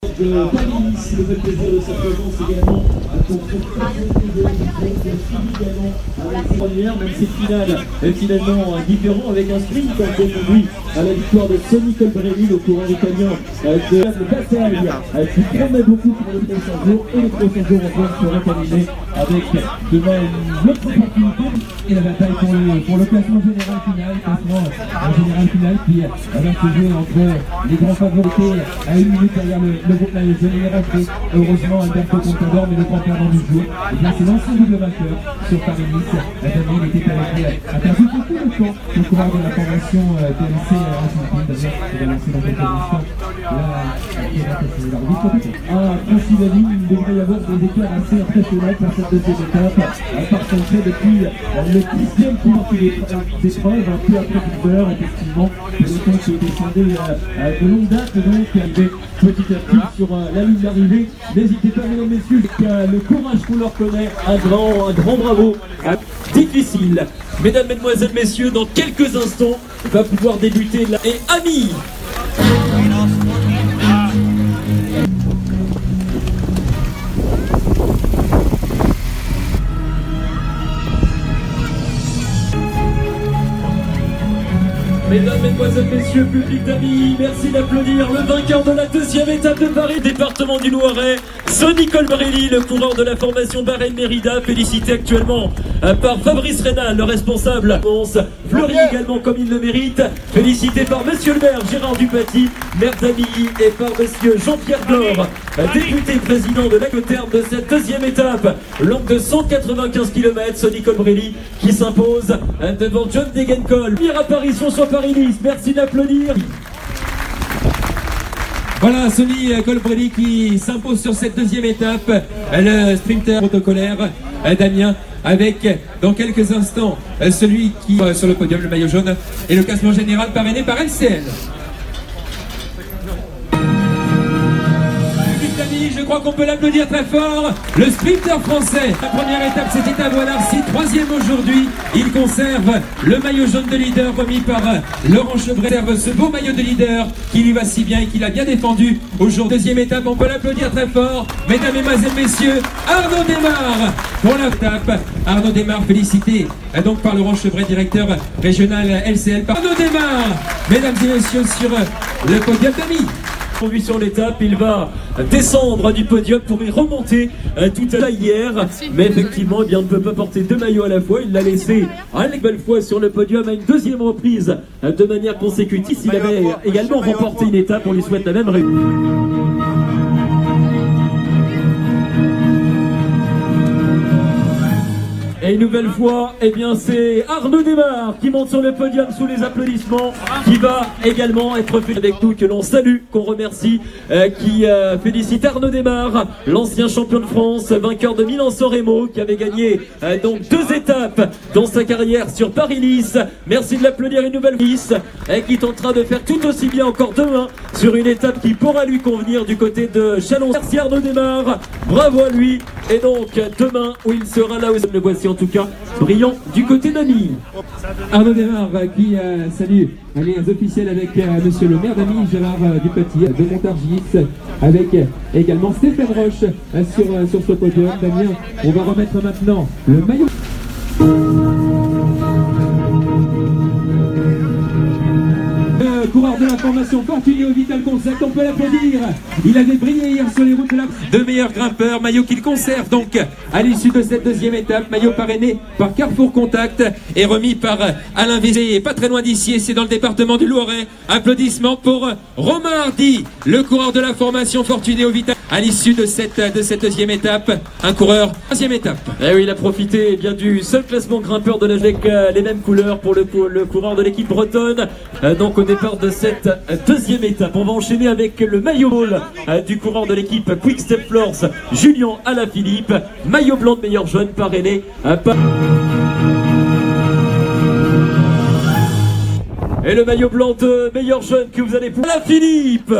de Paris, le fait plaisir de sa présence également à ton également avec ses premières, même si finale est finalement différent avec un sprint qui a conduit à la victoire de Sonny Colbrelli, le coureur italien de la bataille qui promet beaucoup pour le prochain jour, et le prochain jour encore sera terminé avec demain une autre opportunité et la bataille pour le classement général final qui va se jouer entre les grands favorités à 1 minute derrière le groupe maillot jaune et RFD. Heureusement Alberto Contador, mais le grand perdant du jour, et bien c'est l'ancien double vainqueur sur Paris-Nice. Daniel était avec a perdu beaucoup de temps le coureur de la formation TLC argentine. D'ailleurs, il va lancer dans quelques instants Francis David. Il devrait y avoir des écarts assez impressionnants pour cette deuxième étape, par centré depuis le 10e tour d'épreuve, peu après 12 heures, effectivement, le temps qui est descendu de longue date, donc arrivé petit à petit sur la ligne d'arrivée. N'hésitez pas, mesdames, messieurs, le courage qu'on leur connaît, un grand bravo. Difficile. Mesdames, mesdemoiselles, messieurs, dans quelques instants, va pouvoir débuter la... Et Ami. Mesdames, mesdemoiselles, messieurs, public d'amis, merci d'applaudir le vainqueur de la deuxième étape de Paris, département du Loiret, Sonny Colbrelli, le coureur de la formation Bahreïn-Merida, félicité actuellement par Fabrice Rénal, le responsable. Fleury également comme il le mérite, félicité par monsieur le maire Gérard Dupaty, maire d'Amilly, et par monsieur Jean-Pierre Dor, député président de l'Ac, au terme de cette deuxième étape, longue de 195 km, Sonny Colbrelli qui s'impose devant John Degenkolb. Première apparition sur Paris-Nice, merci d'applaudir. Voilà, Sonny Colbrelli qui s'impose sur cette deuxième étape, le sprinter protocolaire Damien, avec dans quelques instants celui qui sur le podium, le maillot jaune, et le classement général parrainé par LCL. Je crois qu'on peut l'applaudir très fort. Le sprinter français, la première étape c'était à Bois-d'Arcy, troisième aujourd'hui. Il conserve le maillot jaune de leader remis par Laurent Chevret. Ce beau maillot de leader qui lui va si bien et qu'il a bien défendu aujourd'hui. Deuxième étape, on peut l'applaudir très fort. Mesdames, mesdemoiselles, messieurs, Arnaud Desmar pour l'étape. Arnaud Desmar félicité donc par Laurent Chevret, directeur régional LCL. Arnaud Desmar, mesdames et messieurs, sur le podium d'Ami. Vu sur l'étape, il va descendre du podium pour y remonter tout à l'heure hier. Mais effectivement, eh bien, on ne peut pas porter deux maillots à la fois. Il l'a laissé à une belle fois sur le podium à une deuxième reprise de manière consécutive. Il avait également remporté une étape. On lui souhaite la même réussite. Et une nouvelle fois, eh bien c'est Arnaud Desmar qui monte sur le podium sous les applaudissements, qui va également être fait avec nous, que l'on salue, qu'on remercie, qui félicite Arnaud Desmar, l'ancien champion de France, vainqueur de Milan-San Remo, qui avait gagné donc 2 étapes dans sa carrière sur Paris-Nice. Merci de l'applaudir une nouvelle fois, et qui tentera de faire tout aussi bien encore demain sur une étape qui pourra lui convenir du côté de Chalon. Merci Arnaud Desmar, bravo à lui, et donc demain où il sera là où le voici en tout cas brillant du côté d'Ami. Arnaud Desmar qui salue les officiels avec monsieur le maire d'Ami, Gérard Dupaty de Montargis, avec également Stéphane Roche sur ce podium. Damien, on va remettre maintenant le maillot. Coureur de la formation Fortuné Vital Concept, on peut l'applaudir. Il avait brillé hier sur les routes de la... Deux meilleurs grimpeurs, maillot qu'il conserve donc à l'issue de cette deuxième étape, maillot parrainé par Carrefour Contact et remis par Alain Vézé, et pas très loin d'ici, et c'est dans le département du Loiret. Applaudissements pour Romain Hardy, le coureur de la formation Fortuné Vital. À l'issue de cette deuxième étape, un coureur, troisième étape. Et oui, il a profité bien du seul classement grimpeur de la avec les mêmes couleurs pour le coureur de l'équipe bretonne. Donc au départ de cette deuxième étape, on va enchaîner avec le maillot ball du coureur de l'équipe Quick Step Floors, Julien Alaphilippe, maillot blanc de meilleur jeune parrainé par... Et le maillot blanc de meilleur jeune que vous allez pour Alaphilippe.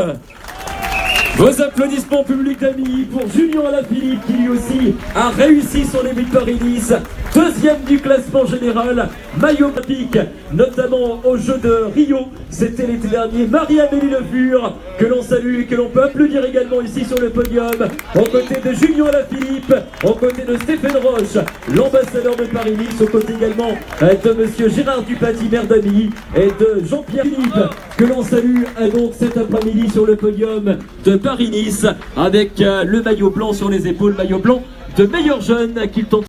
Vos applaudissements publics d'amis pour Julien Alaphilippe qui lui aussi a réussi son début de Paris-Nice. Deuxième du classement général, maillot olympique, notamment aux Jeux de Rio. C'était l'été dernier. Marie-Amélie Le Fur, que l'on salue et que l'on peut applaudir également ici sur le podium, aux côtés de Julien Alaphilippe, aux côtés de Stéphane Roche, l'ambassadeur de Paris-Nice, aux côtés également de monsieur Gérard Dupaty, maire d'Amy, et de Jean-Pierre Philippe, que l'on salue donc cet après-midi sur le podium de Paris-Nice, avec le maillot blanc sur les épaules, maillot blanc de meilleur jeune qu'il tente.